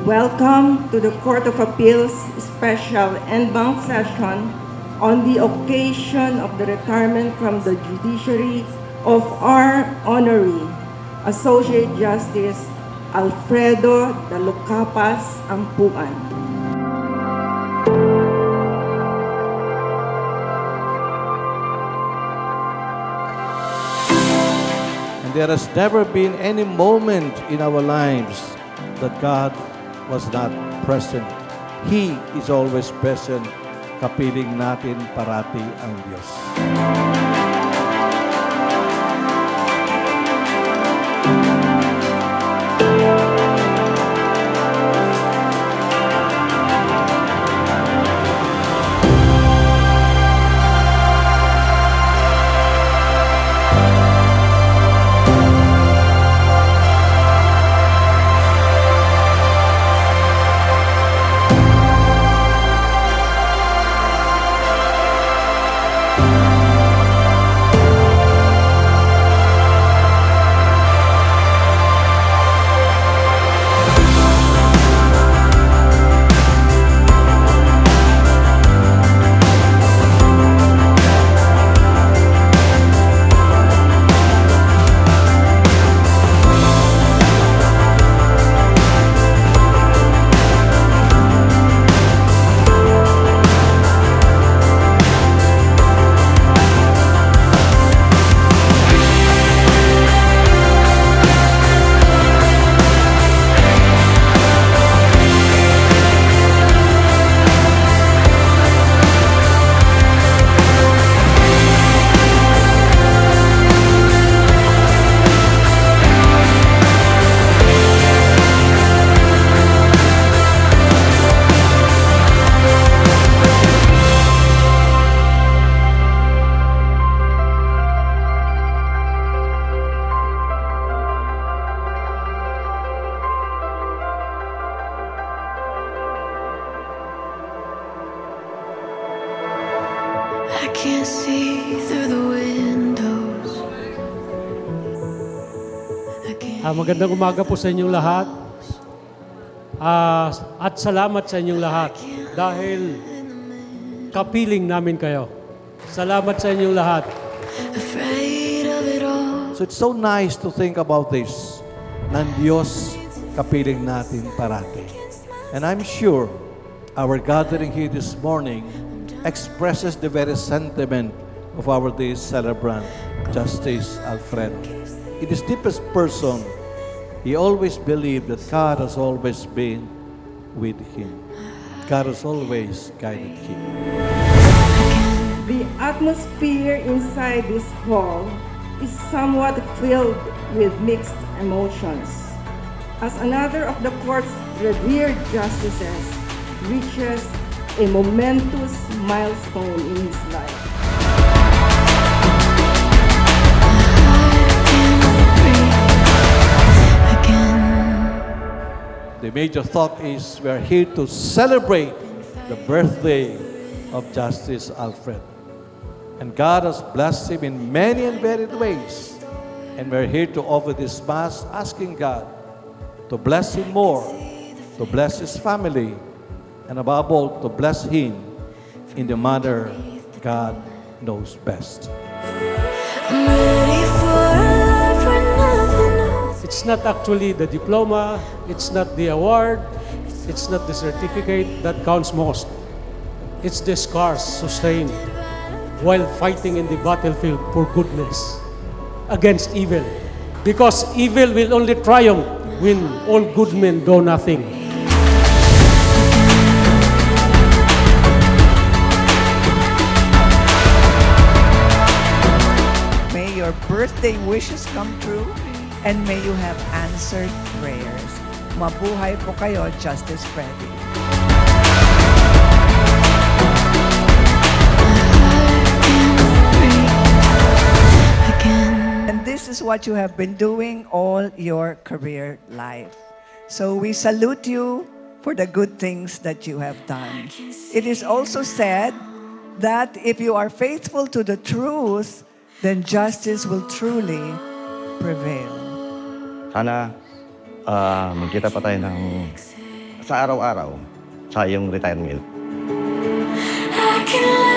Welcome to the Court of Appeals Special en banc session on the occasion of the retirement from the judiciary of our honoree, Associate Justice Alfredo Dalucapas Ampuan. And there has never been any moment in our lives that God was not present. He is always present. Kapiling natin parati ang Diyos. I can't see through the windows. Magandang umaga po sa inyong lahat. At salamat sa inyong lahat dahil kapiling namin kayo. Salamat sa inyong lahat. Afraid of it all. So it's so nice to think about this. Ng Diyos, kapiling natin parati. And I'm sure our gathering here this morning expresses the very sentiment of our day's celebrant, Justice Alfredo. In his deepest person, he always believed that God has always been with him. God has always guided him. The atmosphere inside this hall is somewhat filled with mixed emotions, as another of the court's revered justices reaches a momentous milestone in his life. The major thought is we are here to celebrate the birthday of Justice Alfred. And God has blessed him in many and varied ways. And we're here to offer this Mass asking God to bless him more, to bless his family, and above all, to bless him in the manner God knows best. I'm ready for a life where nothing else. It's not actually the diploma, it's not the award, it's not the certificate that counts most. It's the scars sustained while fighting in the battlefield for goodness against evil. Because evil will only triumph when all good men do nothing. May your birthday wishes come true and may you have answered prayers. Mabuhay po kayo, Justice Freddy. And this is what you have been doing all your career life. So we salute you for the good things that you have done. It is also said that if you are faithful to the truth, then justice will truly prevail. Sana magkita pa tayo ng sa araw-araw, sa iyong retirement. I can